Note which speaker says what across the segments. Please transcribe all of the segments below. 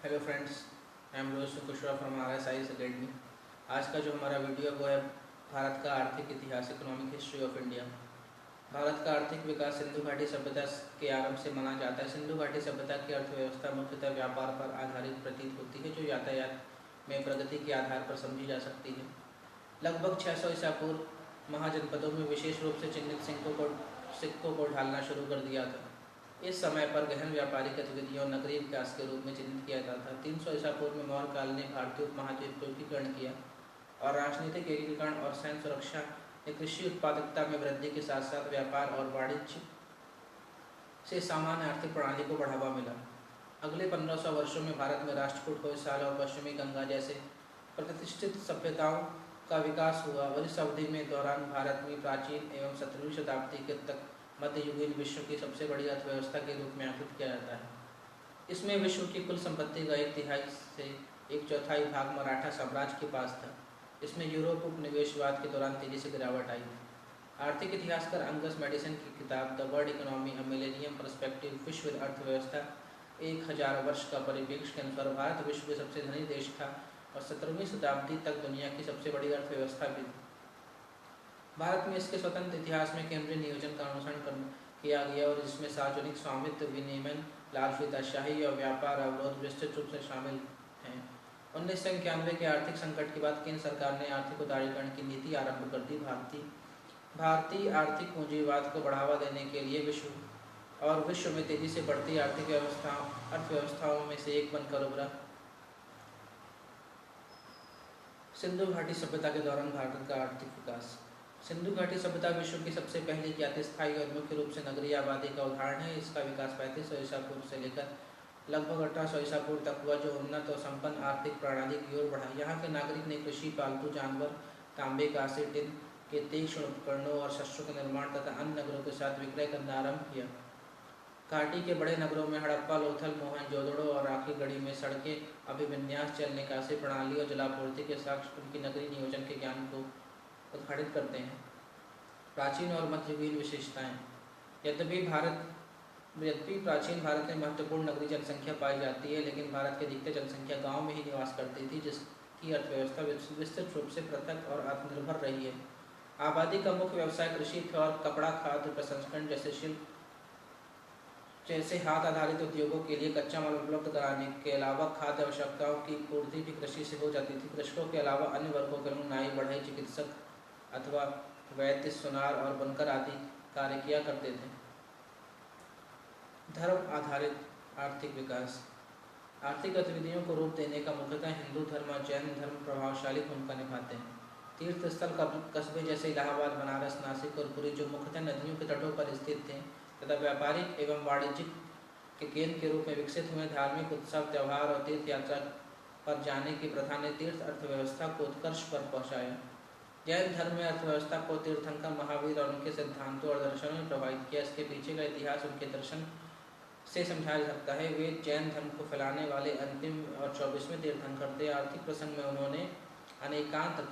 Speaker 1: Hello friends, I am Rohit Kushwaha from RSI academy. आज का जो हमारा वीडियो वो है भारत का आर्थिक इतिहास, economic history of India. Bharat का आर्थिक विकास सिंधु घाटी सभ्यता के आरंभ से माना जाता है। सिंधु घाटी सभ्यता की अर्थव्यवस्था मुख्यतः व्यापार पर आधारित प्रतीत होती है, जो यातायात में प्रगति के आधार पर समझी जा सकती है। लगभग 600 ईसा पूर्व महाजनपदों में विशेष रूप से चिन्हित सिक्कों को ढालना शुरू कर दिया था। इस समय पर गहन व्यापारिक गतिविधियों नगरीय विकास के रूप में चिन्हित किया जाता था। 300 ईसा पूर्व में मौर्य काल ने भारतीय उपमहाद्वीप को एकीकरण किया और राजनीतिक एकीकरण और सैन्य सुरक्षा ने कृषि उत्पादकता में वृद्धि के साथ साथ व्यापार और वाणिज्य से सामान्य आर्थिक प्रणाली को बढ़ावा मिला। अगले 1500 वर्षों में भारत में राष्ट्रकूट, होयसाल और पश्चिमी गंगा जैसे प्रतिष्ठित सभ्यताओं का विकास हुआ और इस अवधि में दौरान भारत में प्राचीन एवं 17वीं शताब्दी के तक मध्ययुगीन विश्व की सबसे बड़ी अर्थव्यवस्था के रूप में आंकित किया जाता है। इसमें विश्व की कुल संपत्ति का 1/3 से 1/4 भाग मराठा साम्राज्य के पास था। इसमें यूरोप उपनिवेशवाद के दौरान तेजी से गिरावट आई थी। आर्थिक इतिहासकार अंगस मैडिसन की किताब the world economy a millennium perspective, विश्व अर्थव्यवस्था 1000 वर्ष का परिप्रेक्ष्य के अनुसार भारत विश्व के सबसे धनी देश था और 17वीं शताब्दी तक दुनिया की सबसे बड़ी अर्थव्यवस्था भी थी। भारत में इसके स्वतंत्र इतिहास में केंद्रीय नियोजन का अनुसरण किया गया और जिसमें सार्वजनिक स्वामित्व, विनियमन, लाल फीताशाही और व्यापार अवरोध विस्तृत रूप से शामिल हैं। 1991 के आर्थिक संकट के बाद केंद्र सरकार ने आर्थिक उदारीकरण की नीति आरंभ कर दी। भारतीय आर्थिक पूंजीवाद को बढ़ावा देने के लिए विश्व में तेजी से बढ़ती आर्थिक अर्थव्यवस्थाओं में से एक बनकर उभरा। सिंधु घाटी सभ्यता के दौरान भारत का आर्थिक विकास। सिंधु घाटी सभ्यता विश्व की सबसे पहली ज्ञात स्थायी और मुख्य रूप से नगरीय आबादी का उदाहरण है। इसका विकास 3500 ईसा पूर्व से लेकर लगभग 1800 ईसा पूर्व तक हुआ, जो उन्नत और संपन्न आर्थिक प्रणाली की ओर बढ़ा। यहाँ के नागरिक ने कृषि, पालतू जानवर, तांबे, कांसे, टिन के तीक्ष्ण उपकरणों और शस्त्रों का निर्माण तथा अन्य नगरों के साथ विक्रय करना आरंभ किया। घाटी के बड़े नगरों में हड़प्पा, लोथल, मोहनजोदड़ो और आखिरगढ़ी में सड़कें, अभिविन्यास, जल निकासी प्रणाली और जलापूर्ति के साक्ष्य उनकी नगरीय नियोजन के ज्ञान को उद्घाटित करते हैं। प्राचीन और मध्ययुगीन विशेषताएं। यद्यपि प्राचीन भारत में महत्वपूर्ण नगरीय जनसंख्या पाई जाती है, लेकिन भारत की अधिकतर जनसंख्या गांव में ही निवास करती थी, जिसकी अर्थव्यवस्था विस्तृत रूप से पृथक और आत्मनिर्भर रही है। आबादी का मुख्य व्यवसाय कृषि था और कपड़ा, खाद्य प्रसंस्करण जैसे हाथ आधारित उद्योगों के लिए कच्चा माल उपलब्ध कराने के अलावा खाद्य आवश्यकताओं की पूर्ति भी कृषि से हो जाती थी। कृषकों के अलावा अन्य वर्गों के लोग नाई, बढ़ई, चिकित्सक अथवा वैद्य, सुनार और बनकर आदि कार्य किया करते थे। धर्म आधारित आर्थिक विकास। आर्थिक गतिविधियों को रूप देने का मुख्यतः हिंदू धर्म और जैन धर्म प्रभावशाली भूमिका निभाते हैं। तीर्थ स्थल कस्बे जैसे इलाहाबाद, बनारस, नासिक और पुरी, जो मुख्यतः नदियों के तटों पर स्थित थे तथा व्यापारिक एवं वाणिज्यिक के केंद्र के रूप में विकसित हुए, धार्मिक उत्सव, त्यौहार और तीर्थ यात्रा पर जाने की प्रथा ने तीर्थ अर्थव्यवस्था को उत्कर्ष पर पहुँचाया। जैन धर्म में अर्थव्यवस्था को तीर्थंकर महावीर और उनके सिद्धांतों और दर्शनों ने प्रभावित किया। इसके पीछे का इतिहास उनके दर्शन से समझाया जा सकता है। वे जैन धर्म को फैलाने वाले अंतिम और 24वें तीर्थंकर थे। आर्थिक प्रसंग में उन्होंने अनेकांत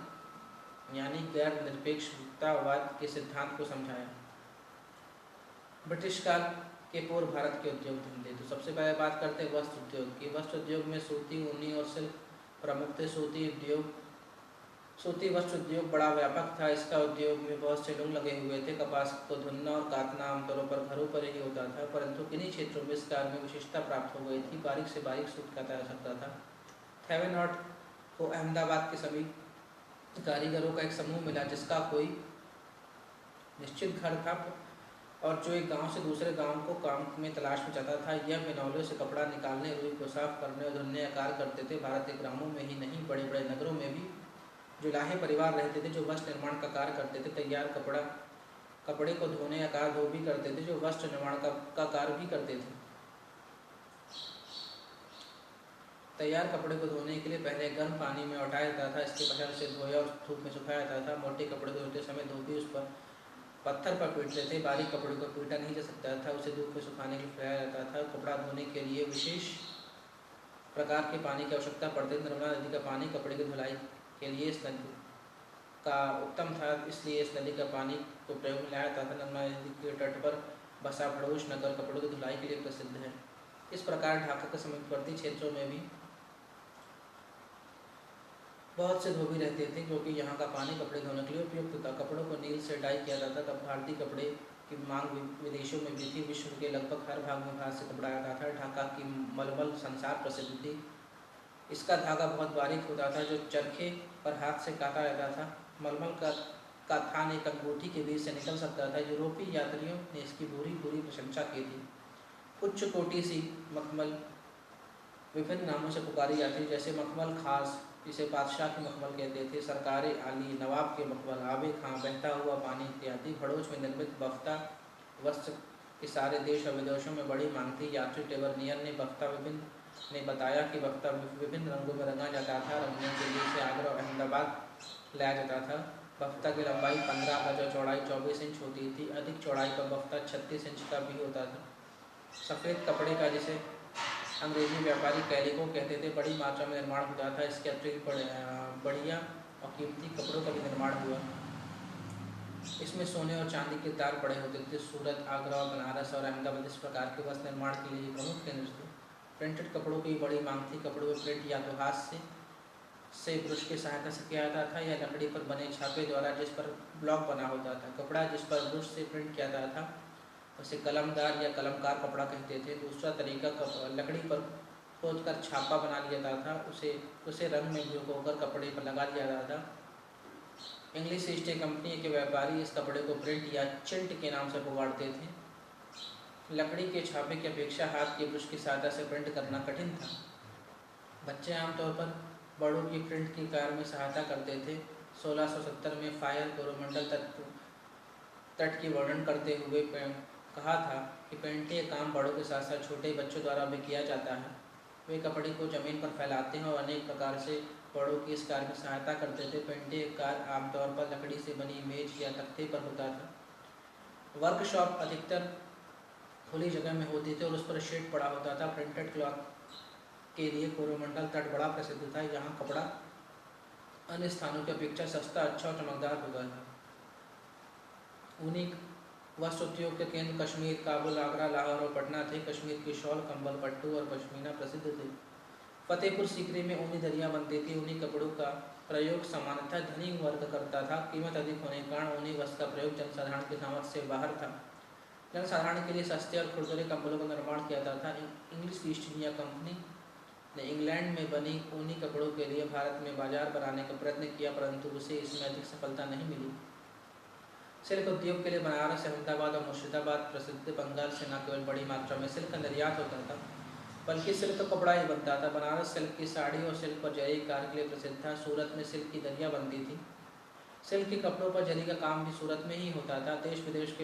Speaker 1: यानी गैर निरपेक्षतावाद के सिद्धांत को समझाया। ब्रिटिश काल के पूर्व भारत के उद्योग धंधे। तो सबसे पहले बात करते हैं वस्त्र उद्योग की। वस्त्र उद्योग में सूती, ऊनी और सिल्क प्रमुख थे। सूती वस्त्र उद्योग बड़ा व्यापक था। इसका उद्योग में बहुत से लोग लगे हुए थे। कपास को धुनना और काटना आमतौर पर घरों पर ही होता था, परंतु किन्हीं क्षेत्रों में इस कार्य में विशेषता प्राप्त हो गई थी। बारीक से बारीक सूत काटा जा सकता था। थेवेनॉट को अहमदाबाद के सभी कारीगरों का एक समूह मिला, जिसका कोई निश्चित घर था और जो एक गांव से दूसरे गांव को काम में तलाश में जाता था। यह बिनौलियों से कपड़ा निकालने, रुई को साफ करने और धुलने का कार्य करते थे। भारत के ग्रामों में ही नहीं, बड़े बड़े नगरों में भी जुलाहे परिवार रहते थे, जो वस्त्र निर्माण का कार्य करते थे। तैयार कपड़े को धोने या कार्य धो भी करते थे, जो वस्त्र निर्माण का कार्य भी करते थे। तैयार कपड़े को धोने के लिए पहले गर्म पानी में उठाया जाता था। इसके पश्चात उसे धोया और धूप में सुखाया जाता था। मोटे कपड़े को धोते समय धोबी उस पर पत्थर पर पीटते थे। बारीक कपड़े को पीटा नहीं जा सकता था, उसे धूप में सुखाने के लिए फैलाया जाता था। कपड़ा धोने के लिए विशेष प्रकार के पानी की आवश्यकता पड़ती थी। नर्मदा नदी का पानी कपड़े की धुलाई के लिए इस नदी का उत्तम था, इसलिए इस नदी का पानी को प्रयोग में लाया जाता था। नर्मदा नदी के तट पर बसा भड़ोश नगर कपड़ों की धुलाई के लिए प्रसिद्ध है। इस प्रकार ढाका के समीपवर्ती क्षेत्रों में भी बहुत से धोबी रहते थे क्योंकि यहाँ का पानी कपड़े धोने के लिए उपयुक्त था। कपड़ों को नील से डाई किया जाता था। भारतीय कपड़े की मांग विदेशों में भी थी। विश्व के लगभग हर भाग में भारत से कपड़ा आता था। ढाका की मलमल संसार प्रसिद्ध थी। इसका धागा बहुत बारीक होता था जो चरखे पर हाथ से काटा जाता था। मलमल का थान एक अंगूठी के बीच से निकल सकता था। यूरोपीय यात्रियों ने इसकी पूरी पूरी प्रशंसा की थी। उच्च कोटि सी मखमल विभिन्न नामों से पुकारी जाती है, जैसे मखमल खास, जिसे बादशाह की मखमल कहते थे, सरकारी आली, नवाब के मखमल, आबे खां, बहता हुआ पानी इत्यादि। भड़ोच में निर्मित बफ्ता वस्त्र के सारे देश और विदेशों में बड़ी मांग थी। यात्री टेबरनियर ने बताया कि बफ्ता विभिन्न रंगों में रंगा जाता था। रंगने के लिए इसे आगरा और अहमदाबाद लाया जाता था। बफ्ता की लंबाई 15 गज और चौड़ाई 24 इंच होती थी। अधिक चौड़ाई का बफ्ता 36 इंच का भी होता था। सफ़ेद कपड़े का, जिसे अंग्रेजी व्यापारी कैलिको कहते थे, बड़ी मात्रा में निर्माण होता था। इसके अतिरिक्त बढ़िया और कीमती कपड़ों का भी निर्माण हुआ। इसमें सोने और चांदी के तार पड़े होते थे। सूरत, आगरा और बनारस और अहमदाबाद इस प्रकार के वस्त्र निर्माण के लिए प्रमुख केंद्र थे। प्रिंटेड कपड़ों की बड़ी मांग थी। कपड़ों में प्रिंट या तो हाथ से ब्रश की सहायता से किया जाता था या लकड़ी पर बने छापे द्वारा, जिस पर ब्लॉक बना होता था। कपड़ा जिस पर ब्रश से प्रिंट किया जाता था उसे कलमदार या कलमकार कपड़ा कहते थे। दूसरा तरीका लकड़ी पर खोद कर छापा बना लिया जाता था, उसे रंग में भिगोकर कपड़े पर लगा दिया जाता था। इंग्लिश ईस्ट इंडिया कंपनी के व्यापारी इस कपड़े को प्रिंट या चिंट के नाम से पुकारते थे। लकड़ी के छापे की अपेक्षा हाथ के ब्रश की सहायता से प्रिंट करना कठिन था। बच्चे आमतौर पर बड़ों की प्रिंट के कार्य में सहायता करते थे। 1670 में फायर कोरोमंडल तट की वर्णन करते हुए कहा था कि पेंटिंग का काम बड़ों के साथ साथ छोटे बच्चों द्वारा भी किया जाता है। वे कपड़े को जमीन पर फैलाते हैं और अनेक प्रकार से बड़ों की इस कार्य में सहायता करते थे। पेंटिंग कार्य आमतौर पर लकड़ी से बनी मेज या तख्ते पर होता था। वर्कशॉप अधिकतर खुली जगह में होती थी और उस पर शेड पड़ा होता था। प्रिंटेड क्लॉथ के लिए कोरोमंडल तट बड़ा प्रसिद्ध था। यहाँ कपड़ा अन्य स्थानों की अपेक्षा सस्ता, अच्छा और चमकदार होता था। ऊनी वस्त्र उद्योग के केंद्र कश्मीर, काबुल, आगरा, लाहौर और पटना थे। कश्मीर की शॉल, कंबल, पट्टू और पश्मीना प्रसिद्ध थे। फतेहपुर सीकरी में ऊनी दरिया बनती थी। ऊनी कपड़ों का प्रयोग सामान्यतः धनी वर्ग करता था। कीमत अधिक होने के कारण ऊनी वस्त्र का प्रयोग जनसाधारण की सामर्थ्य से बाहर था। जनसाधारण के लिए सस्ते और खुरदरे कंबलों का निर्माण किया जाता था। इंग्लिश ईस्ट इंडिया कंपनी ने इंग्लैंड में बनी ऊनी कपड़ों के लिए भारत में बाजार बनाने का प्रयत्न किया, परंतु उसे इसमें अधिक सफलता नहीं मिली। सिल्क उद्योग के लिए बनारस, अहमदाबाद और मुर्शिदाबाद प्रसिद्ध। बंगाल से न केवल बड़ी मात्रा में सिल्क का निर्यात होता था, बल्कि सिल्क का कपड़ा ही बनता था। बनारस सिल्क की साड़ी और सिल्क पर जरी कार्य के लिए प्रसिद्ध था। सूरत में सिल्क की दरिया बनती थी। सिल्क के कपड़ों पर जरी का काम भी सूरत में ही होता था। देश विदेश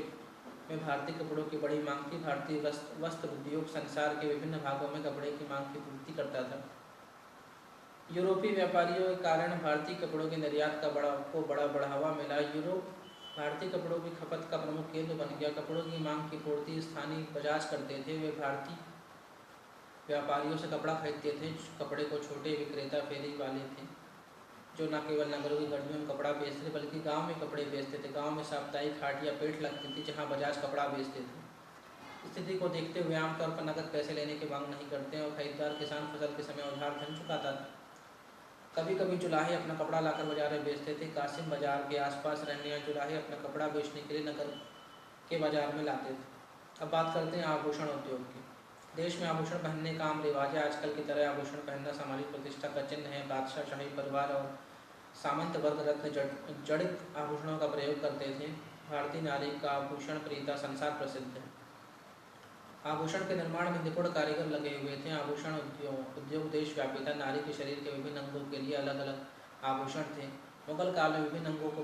Speaker 1: में भारतीय कपड़ों की बड़ी मांग थी। भारतीय वस्त्र उद्योग संसार के विभिन्न भागों में कपड़े की मांग की पूर्ति करता था। यूरोपीय व्यापारियों के कारण भारतीय कपड़ों के निर्यात का बड़ा बढ़ावा मिला। यूरोप भारतीय कपड़ों की खपत का प्रमुख केंद्र बन गया। कपड़ों की मांग की पूर्ति स्थानीय बजाज करते थे। वे भारतीय व्यापारियों से कपड़ा खरीदते थे। कपड़े को छोटे विक्रेता फेरी वाले थे, जो न केवल नगरों की गलियों में कपड़ा बेचते थे, बल्कि गांव में कपड़े बेचते थे। गांव में साप्ताहिक हाट या पेठ लगती थी, जहां बजाज कपड़ा बेचते थे। स्थिति को देखते हुए आमतौर पर नकद पैसे लेने की मांग नहीं करते और खरीदार किसान फसल के समय उधार धन चुकाता था। कभी कभी जुलाहे अपना कपड़ा लाकर बाजार में बेचते थे। कासिम बाजार के आसपास रहने वाले जुलाहे अपना कपड़ा बेचने के लिए नगर के बाजार में लाते थे। अब बात करते हैं आभूषण उद्योग की। देश में आभूषण पहनने का आम रिवाज है। आजकल की तरह आभूषण पहनना सामाजिक प्रतिष्ठा का चिन्ह है। बादशाह, शाही परिवार और सामंत वर्ग रत्न जड़ित आभूषणों का प्रयोग करते थे। भारतीय नारी का आभूषण प्रियता संसार प्रसिद्ध है। आभूषण के निर्माण में निपुण कारीगर लगे हुए थे। आभूषण उद्योग देशव्यापी था। नारी के शरीर के विभिन्न अंगों के लिए अलग अलग आभूषण थे। मुगल काल में विभिन्न अंगों को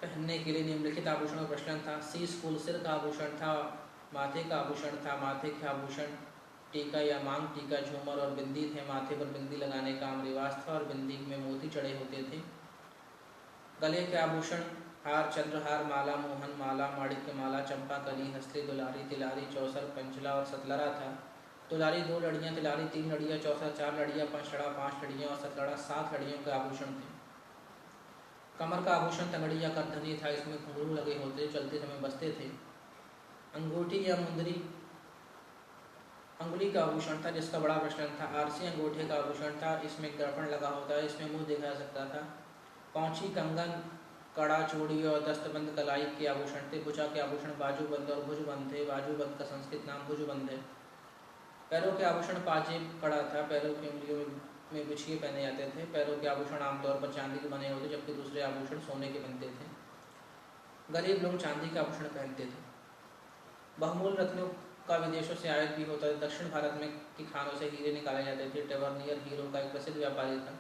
Speaker 1: पहनने के लिए निम्नलिखित आभूषणों का प्रचलन था। शीश फूल सिर का आभूषण था। माथे का आभूषण था। माथे के आभूषण टीका या मांग टीका, झूमर और बिंदी थे। माथे पर बिंदी लगाने का आम रिवाज था और बिंदी में मोती चढ़े होते थे। गले के आभूषण हार, चंद्रहार, माला, मोहन माला, माणिक्य माला, चंपा कली, हंसली, दुलारी, तिलारी, चौसर, पंचला और सतलड़ा था। दुलारी 2 लड़ियाँ, तिलारी 3 लड़ियाँ, चौसर 4 लड़ियाँ, पंचड़ा 5 लड़ियाँ और सतलड़ा 7 लड़ियों के आभूषण थे। कमर का आभूषण तंगड़ी या करधनी था। इसमें घुंघरू लगे होते, चलते समय बजते थे। अंगूठी या मुंदरी अंगुली का आभूषण था जिसका बड़ा प्रचलन था। आरसी अंगूठे का आभूषण था, इसमें दर्पण लगा होता है, इसमें मुंह देखा जा सकता था। पौंची, कंगन, कड़ा, चूड़ी और दस्तबंद कलाई के आभूषण थे। भुजा के आभूषण बाजूबंद और भुजबंद थे। बाजूबंद का संस्कृत नाम भुजबंद है। पैरों के आभूषण पाजेब कड़ा था। पैरों की उंगलियों में बिछिए पहने जाते थे। पैरों के आभूषण आमतौर पर चांदी के बने होते, जबकि दूसरे आभूषण सोने के बनते थे। गरीब लोग चांदी के आभूषण पहनते थे। बहुमूल्य रत्नों का विदेशों से आयात भी होता था। दक्षिण भारत में की खानों से हीरे निकाले जाते थे। टेवर्नियर हीरो का एक प्रसिद्ध व्यापारी था।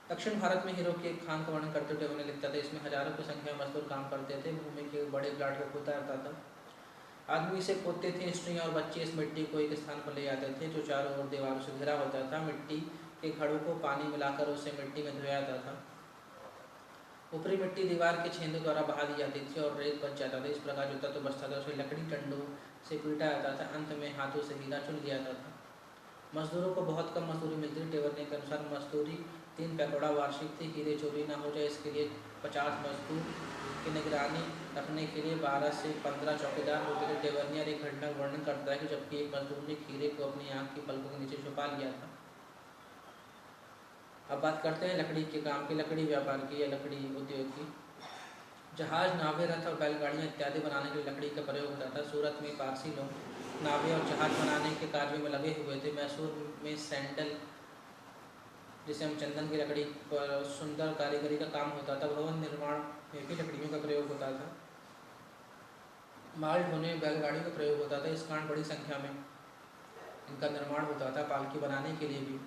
Speaker 1: दक्षिण भारत में हीरो की एक खान का वर्णन करते हुए लिखता था, इसमें हजारों की संख्या में मजदूर काम करते थे। भूमि के बड़े प्लाट को खोदा जाता था। आदमी इसे खोदते थे। स्त्रियां और बच्चे इस मिट्टी को एक स्थान पर ले जाते थे जो चारों ओर दीवारों से घिरा होता था। मिट्टी के घड़ों को पानी मिलाकर उसे मिट्टी में धोया जाता था। ऊपरी मिट्टी दीवार के छेदों द्वारा बहा दी जाती थी और रेत बच जाता था। इस प्रकार जो तत्व बचता था उसे लकड़ी डंडों से पीटा जाता था। अंत में हाथों से हीरा चुन लिया जाता था। मजदूरों को बहुत कम मजदूरी मिलती थी। टेवर्नियर के अनुसार मजदूरी 3 पैकोड़ा वार्षिक थी। हीरे चोरी न हो जाए इसके लिए 50 मजदूर की निगरानी रखने के लिए 12 से 15 चौकीदार होते थे। टेवर्नियर एक घटना का वर्णन करता है कि जबकि एक मजदूर ने हीरे को अपनी आंख की पलकों के नीचे छुपा लिया था। अब बात करते हैं लकड़ी के काम की, लकड़ी व्यापार की या लकड़ी उद्योग की। जहाज, नावें, रथ और बैलगाड़ियाँ इत्यादि बनाने के लिए लकड़ी का प्रयोग होता था। सूरत में पारसी लोग नावें और जहाज बनाने के कार्य में लगे हुए थे। मैसूर में सैंडल, जिसे हम चंदन की लकड़ी पर सुंदर कारीगरी का काम होता था। भवन निर्माण में भी लकड़ियों का प्रयोग होता था। माल ढोने में बैलगाड़ियों का प्रयोग होता था। इस कारण बड़ी संख्या में इनका निर्माण होता था। पालकी बनाने के लिए भी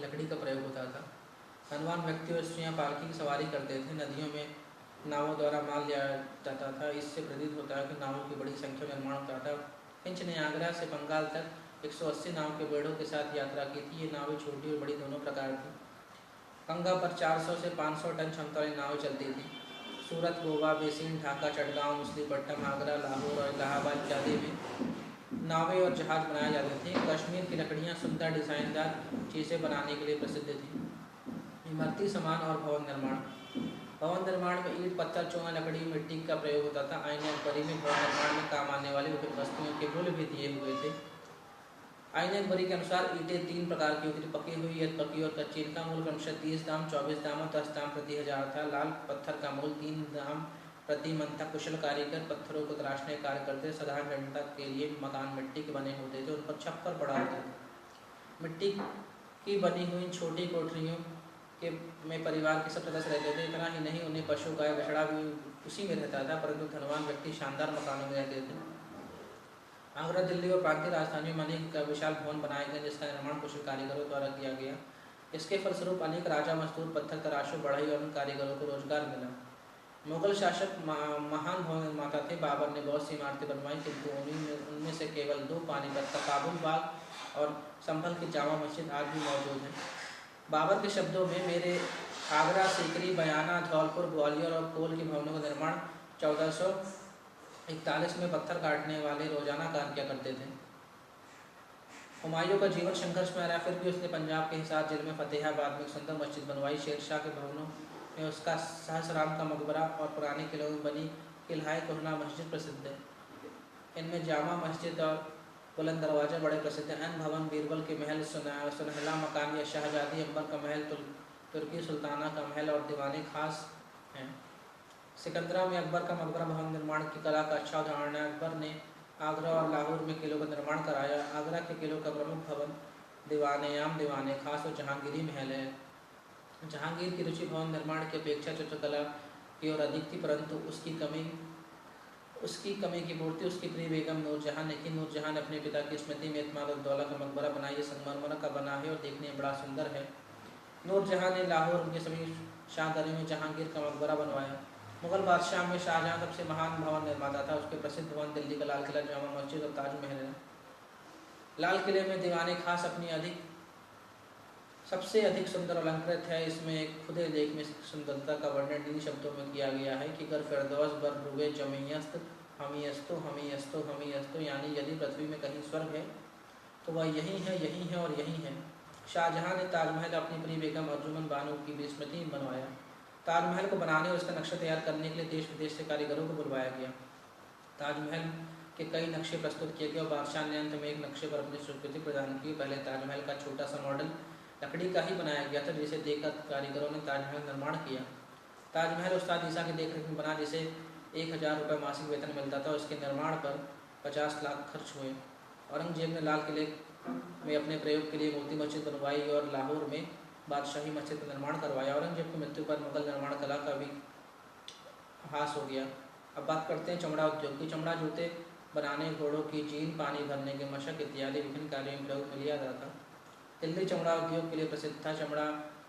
Speaker 1: लकड़ी का प्रयोग होता था। धनवान व्यक्ति और स्त्रियाँ पालकी की सवारी करते थे। नदियों में नावों द्वारा माल लिया जाता था। इससे प्रतीत होता है कि नावों की बड़ी संख्या में निर्माण होता था। फिंच ने आगरा से बंगाल तक 180 नाव के बेड़ों के साथ यात्रा की थी। ये नावें छोटी और बड़ी दोनों प्रकार थी। गंगा पर 400 से 500 टन क्षमता वाली नावें चलती थी। सूरत, गोवा, बेसिन, ढाका, चटगांव, मछलीपट्टनम, आगरा, लाहौर और इलाहाबाद इत्यादि में नावें और जहाज बनाए जाते थे। कश्मीर की लकड़ियाँ सुंदर डिज़ाइनदार चीज़ें बनाने के लिए प्रसिद्ध थी। इमारती सामान और भवन निर्माण। भवन निर्माण में ईंट, पत्थर, चूना, लकड़ी, मिट्टी का प्रयोग होता था। आईने अकबरी में भवन निर्माण में काम आने वाली विभिन्न वस्तुओं के मूल्य भी दिए हुए थे। आईने अकबरी के अनुसार ईंटें 3 प्रकार की होती थी, पकी हुई, पकी और कच्ची। इनका मूल्य क्रमशः 30 दाम, 24 दाम और 10 दाम प्रति हजार था। लाल पत्थर का मूल्य 3 दाम प्रति मन था। कुशल कारीगर पत्थरों को तराशने का कार्य करते। साधारण जनता के लिए मकान मिट्टी के बने होते थे, उन पर छप्पर पड़ा होता था। मिट्टी की बनी हुई छोटी कोठरियों के में परिवार के सब सदस्य रहते थे। इतना ही नहीं, उन्हें पशु, गाय, बछड़ा भी उसी में रहता था। परंतु धनवान व्यक्ति शानदार मकानों में रहते थे। आगरा, दिल्ली और प्रांतीय राजधानियों में अनेक विशाल भवन बनाए गए जिसका निर्माण कुशल कारीगरों द्वारा किया गया। इसके फलस्वरूप अनेक राजा, मजदूर, पत्थर तराशों, बढ़ई और उन कारीगरों को रोजगार मिला। मुगल शासक महान भवन निर्माता थे। बाबर ने बहुत सी इमारतें बनवाई, किंतु उनमें से केवल 2 पानीपत का काबुल बाग और संभल की जामा मस्जिद आज भी मौजूद है। बाबर के शब्दों में, मेरे आगरा, सीकरी, बयाना, धौलपुर, ग्वालियर और कोल के भवनों का निर्माण 1441 में पत्थर काटने वाले रोजाना कार्य किया करते थे। हुमायूं का जीवन संघर्ष में रहा, फिर भी उसने पंजाब के हिसार जिले में फतेहाबाद में एक सुंदर मस्जिद बनवाई। शेरशाह के भवनों में उसका सहसराम का मकबरा और पुराने किलों में बनी किल्हाए कोहना मस्जिद प्रसिद्ध है। इनमें जामा मस्जिद और बुलंद दरवाजा बड़े प्रसिद्ध हैं। अन्य भवन बीरबल के महल, सुनहला मकान या शाहजादी अंबर का महल, तुर्की सुल्ताना का महल और दीवाने खास हैं। सिकंदरा में अकबर का मकबरा भवन निर्माण की कला का अच्छा उदाहरण है। अकबर ने आगरा और लाहौर में किलों का निर्माण कराया। आगरा के किलों का प्रमुख भवन दीवाने आम, दीवाने खास और जहांगीरी महल है। जहांगीर की रुचि भवन निर्माण की अपेक्षा चित्रकला की ओर अधिक थी, परंतु उसकी कमी की पूर्ति उसकी प्रिय बेगम नूरजहां ने की। नूरजहां ने अपने पिता की स्मृति में इत्माद-उद-दौला का मकबरा बनाया। ये संगमरमर का बना है और देखने में बड़ा सुंदर है। नूरजहां ने लाहौर के सभी शाहदरों में जहांगीर का मकबरा बनवाया। मुगल बादशाह में शाहजहां सबसे महान भवन निर्माता था। उसके प्रसिद्ध भवन दिल्ली का लाल किला, जामा मस्जिद और ताजमहल है। लाल किले में दीवाने खास अपनी सबसे अधिक सुंदर अलंकृत है। इसमें एक खुदे लेख में सुंदरता का वर्णन इन शब्दों में किया गया है कि गर फिरदौस बर रुए जमीयस्त हमीयस्तो हमीयस्तो हमीयस्तो, यानी यदि पृथ्वी में कहीं स्वर्ग है तो वह यही है और यही है। शाहजहां ने ताजमहल अपनी प्रिय बेगम अर्जुमन बानो की स्मृति में बनवाया। ताजमहल को बनाने और इसका नक्शा तैयार करने के लिए देश विदेश से कारीगरों को बुलवाया गया। ताजमहल के कई नक्शे प्रस्तुत किए गए और बादशाह ने अंत में एक नक्शे पर अपनी स्वीकृति प्रदान की। पहले ताजमहल का छोटा सा मॉडल लकड़ी का ही बनाया गया था, जिसे देखकर कारीगरों ने ताजमहल निर्माण किया। ताजमहल उस्ताद ईसा की देखरेख में बना, जिसे 1000 रुपये मासिक वेतन मिलता था। उसके निर्माण पर 50 लाख खर्च हुए। औरंगजेब ने लाल किले में अपने प्रयोग के लिए मोती मस्जिद बनवाई और लाहौर में बादशाही मस्जिद का निर्माण करवाया। औरंगजेब की मृत्यु पर मुगल निर्माण कला का भी हास हो गया। अब बात करते हैं चमड़ा उद्योग की। चमड़ा जूते बनाने, घोड़ों की जीन, पानी भरने के मशक इत्यादि विभिन्न कार्यों में प्रयोग में लिया जाता था। दिल्ली चमड़ा उद्योग के लिए प्रसिद्ध था। चमड़ा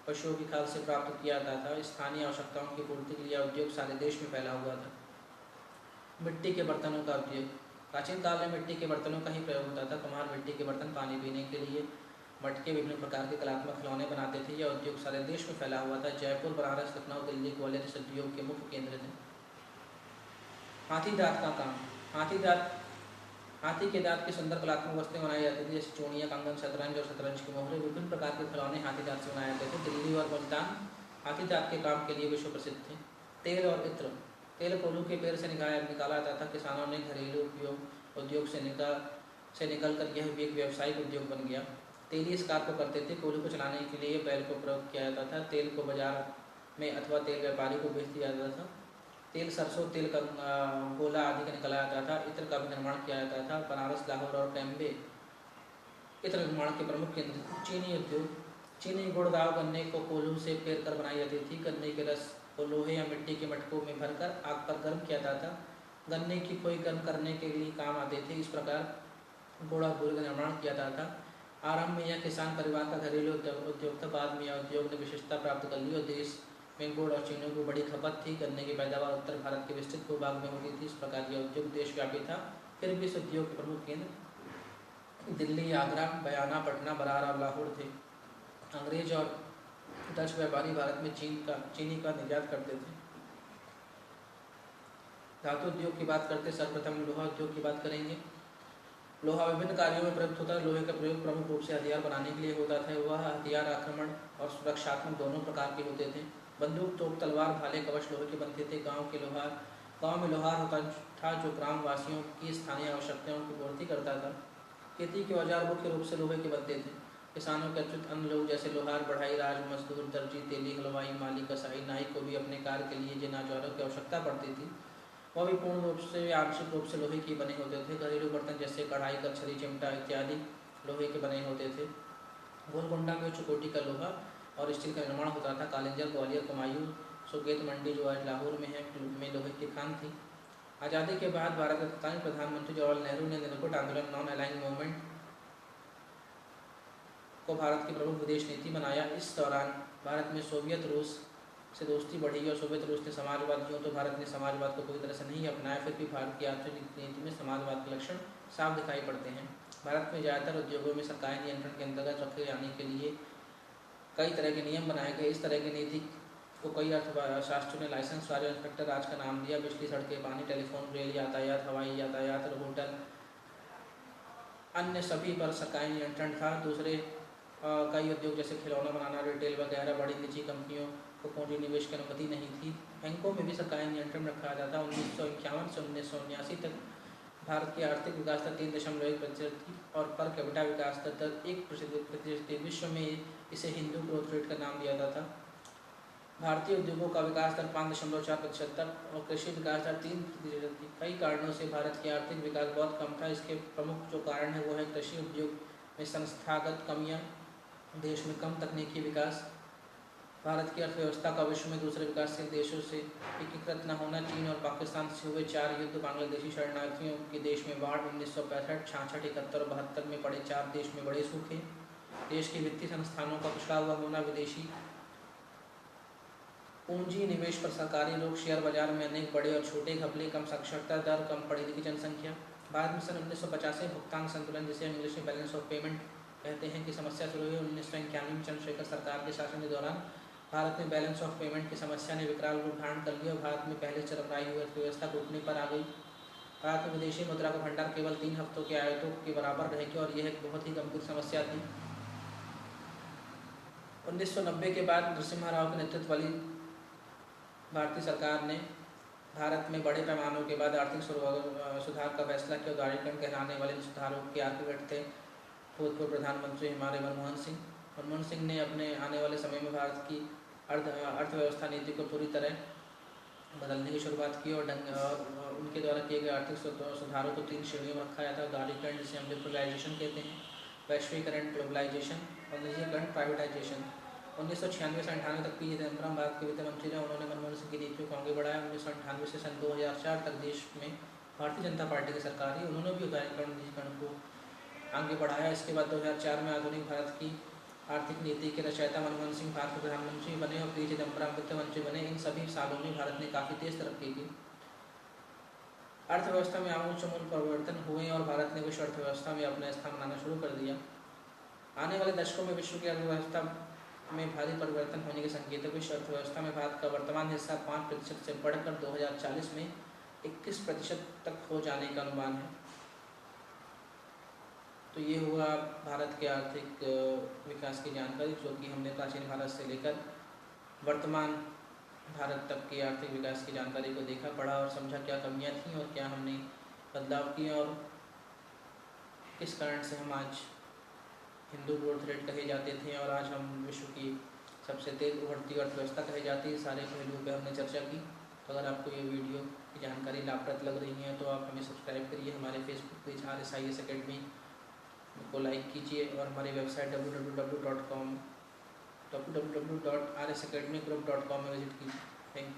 Speaker 1: पशुओं की खाल से प्राप्त किया जाता था। स्थानीय आवश्यकताओं की पूर्ति के लिए उद्योग सारे देश में फैला हुआ था। मिट्टी के बर्तनों का उद्योग। प्राचीन काल में मिट्टी के बर्तनों का ही प्रयोग होता था। कुम्हार मिट्टी के बर्तन, पानी पीने के लिए मटके, विभिन्न प्रकार के कलात्मक खिलौने बनाते थे। यह उद्योग सारे देश में फैला हुआ था। जयपुर, बनारस, लखनऊ, दिल्ली, ग्वालियर इस उद्योग के मुख्य केंद्र थे। हाथी दांत का काम। हाथी के दांत की सुंदर कलात्मक वस्तुएं बनाई जाती थी, जैसे चूड़ियाँ, कंगन, शतरंज और शतरंज की मोहरें। विभिन्न प्रकार के खिलौने हाथी दांत से बनाए जाते थे। दिल्ली और मुल्तान हाथी दांत के काम के लिए विश्व प्रसिद्ध थे। तेल और इत्र। तेल कोल्हू के पेड़ से निकाला जाता था। किसानों ने घरेलू उद्योग से निकलकर यह भी एक व्यावसायिक उद्योग बन गया। तेली इस कार्य को करते थे। कोल्हू को चलाने के लिए बैल को प्रयोग किया जाता था। तेल को बाजार में अथवा तेल व्यापारी को बेच दिया जाता था। तेल सरसों तेल का गोला आदि का निकाला जाता था। इत्र का भी निर्माण किया जाता था। बनारस, लाहौर और बॉम्बे इत्र निर्माण के प्रमुख केंद्र। चीनी उद्योग। चीनी गुड़, दाव, गन्ने को कोल्हू से पेर कर बनाई जाती थी। गन्ने के रस को लोहे या मिट्टी के मटकों में भरकर आग पर गर्म किया जाता था। गन्ने की खोई गर्म करने के लिए काम आते थे। इस प्रकार गुड़ और गुड़ का निर्माण किया जाता था। आरंभ में यह किसान परिवार का घरेलू उद्योग था। बाद में यह उद्योग ने विशेषता प्राप्त कर ली और देश में गुड़ और चीनी की बड़ी खपत थी। गन्ने की पैदावार उत्तर भारत के विस्तृत भूभाग में होती थी। इस प्रकार यह उद्योग देशव्यापी था। फिर भी इस उद्योग के प्रमुख केंद्र दिल्ली, आगरा, बयाना, पटना, बरार और लाहौर थे। अंग्रेज और डच व्यापारी भारत में चीनी का निर्यात करते थे। धातु उद्योग की बात करते सर्वप्रथम लोहा उद्योग की बात करेंगे। लोहा विभिन्न कार्यों में प्रयुक्त होता है। लोहे का प्रयोग प्रमुख रूप से हथियार बनाने के लिए होता था। वह हथियार आक्रमण और सुरक्षात्मक दोनों प्रकार के होते थे। बंदूक, तोप, तलवार, भाले, कवच लोहे के बनते थे। गांव में लोहार होता था, जो ग्रामवासियों की स्थानीय आवश्यकताओं की पूर्ति करता था। खेती के औजार मुख्य रूप से लोहे के बनते थे। किसानों के अतिरिक्त अन्य लोग जैसे लोहार, बढ़ई, राज मजदूर, दर्जी, तेली, हलवाई, माली, कसाई, नाई को भी अपने कार्य के लिए जिन औजारों की आवश्यकता पड़ती थी, वह भी पूर्ण रूप से या आंशिक रूप से लोहे के बने होते थे। घरेलू बर्तन जैसे कढ़ाई, कचरी, चिमटा इत्यादि लोहे के बने होते थे। गोलकुंडा में उच्च कोटि का लोहा और स्टील का निर्माण होता था। कालिंजर, ग्वालियर, कुमायूं, सुगेत मंडी जो आज लाहौर में है, में लोहे की खान थी। आज़ादी के बाद भारत के तत्कालीन प्रधानमंत्री जवाहरलाल नेहरू ने निरंकुश आंदोलन, नॉन अलाइंग मूवमेंट को भारत की प्रमुख विदेश नीति बनाया। इस दौरान भारत में सोवियत रूस से दोस्ती बढ़ी और सोवियत रूस ने समाजवाद किया, तो भारत ने समाजवाद को पूरी तरह से नहीं अपनाया। फिर भी भारत की आर्थिक नीति में समाजवाद के लक्षण साफ दिखाई पड़ते हैं। भारत में ज़्यादातर उद्योगों में सरकारी नियंत्रण के अंतर्गत रखे जाने के लिए कई तरह के नियम बनाए गए। इस तरह की नीति को कई अर्थशास्त्रियों ने लाइसेंस राज और इंस्पेक्टर राज का नाम दिया। बिजली, सड़कें, पानी, टेलीफोन, रेल यातायात, हवाई यातायात और होटल अन्य सभी पर सरकारी नियंत्रण था। दूसरे कई उद्योग जैसे खिलौना बनाना, रिटेल वगैरह बड़ी निजी कंपनियों को पूंजी निवेश की अनुमति नहीं थी। बैंकों में भी सरकारी नियंत्रण रखा जाता। 1951 से 1979 तक भारत की आर्थिक विकास दर 3.1% थी और पर कैपिटा विकास दर 1% थी। विश्व में इसे हिंदू ग्रोथ रेट का नाम दिया जाता था। भारतीय उद्योगों का विकास दर 5.4% था और कृषि विकास दर 3% थी। कई कारणों से भारत की आर्थिक विकास बहुत कम था। इसके प्रमुख जो कारण है वो है कृषि उद्योग में संस्थागत कमियाँ, देश में कम तकनीकी विकास, भारत की अर्थव्यवस्था का विश्व में दूसरे विकासशील देशों से एकीकृत न होना, चीन और पाकिस्तान से हुए 4 युद्ध, बांग्लादेशी शरणार्थियों के देश में बाढ़, 1965, 66, 71 और 72 में पड़े 4 देश में बड़े सूखे, देश के वित्तीय संस्थानों का पिछड़ा हुआ होना, विदेशी पूंजी निवेश पर सरकारी रोक, शेयर बाजार में अनेक बड़े और छोटे घपले, कम साक्षरता दर, कम पढ़ी लिखी जनसंख्या। भारत में सन 1950 में भुगतान संतुलन, जिसे इंग्लिश में बैलेंस ऑफ पेमेंट कहते हैं, की समस्या शुरू हुई। 1991 में चंद्रशेखर सरकार के शासन के दौरान भारत में बैलेंस ऑफ पेमेंट की समस्या ने विकराल रूप धारण कर लिया और भारत में पहले चरमराई हुई अर्थव्यवस्था टूटने पर आ गई। भारत में विदेशी मुद्रा का भंडार केवल 3 हफ्तों के आयातों के बराबर रह गया और यह एक बहुत ही गंभीर समस्या थी। 1990 के बाद नरसिम्हा राव के नेतृत्व वाली भारतीय सरकार ने भारत में बड़े पैमानों के बाद आर्थिक सुधार का फैसला किया। उदारीकरण कहलाने वाले सुधारों के आर्किटेक्ट थे भूतपूर्व प्रधानमंत्री हमारे मनमोहन सिंह। मनमोहन सिंह ने अपने आने वाले समय में भारत की अर्थव्यवस्था नीति को पूरी तरह बदलने की शुरुआत की और उनके द्वारा किए गए आर्थिक सुधारों को 3 श्रेणियों में रखा जाता है। उदारीकरण जिसे हम लिबरलाइजेशन कहते हैं, वैश्वीकरण ग्लोबलाइजेशन और निजीकरण प्राइवेटाइजेशन। 1996 से 98 तक पी चिदम्बरम भारत के वित्त मंत्री रहे। उन्होंने मनमोहन सिंह की नीतियों को आगे बढ़ाया। 1998 से सन 2004 तक देश में भारतीय जनता पार्टी की सरकार रही। उन्होंने भी उदारीकरण निजीकरण को आगे बढ़ाया। इसके बाद 2004 में आधुनिक भारत की आर्थिक नीति के रचयिता मनमोहन सिंह भारत के प्रधानमंत्री बने और पी चिदम्बरम वित्त मंत्री बने। इन सभी सालों में भारत ने काफ़ी तेज तरक्की की। अर्थव्यवस्था में आमूल चमूल परिवर्तन हुए और भारत ने विश्व अर्थव्यवस्था में अपना स्थान बनाना शुरू कर दिया। आने वाले दशकों में विश्व की अर्थव्यवस्था में भारी परिवर्तन होने के संकेत है। विश्व अर्थव्यवस्था में भारत का वर्तमान हिस्सा 5% से बढ़कर 2040 में 21% तक हो जाने का अनुमान है। तो ये हुआ भारत के आर्थिक विकास की जानकारी, जो कि हमने प्राचीन भारत से लेकर वर्तमान भारत तक के आर्थिक विकास की जानकारी को देखा, पढ़ा और समझा। क्या कमियां थीं और क्या हमने बदलाव किए और किस कारण से हम आज हिंदू ग्रोथ रेट कहे जाते थे और आज हम विश्व की सबसे तेज उभरती अर्थव्यवस्था कहे जाती है। सारे पहलुओं पर हमने चर्चा की। तो अगर आपको ये वीडियो की जानकारी लाभप्रद लग रही है तो आप हमें सब्सक्राइब करिए, हमारे फेसबुक पेज RSIS अकेडमी को लाइक कीजिए और हमारी वेबसाइट www.rsacademygroup.com में विजिट कीजिए। Thank you.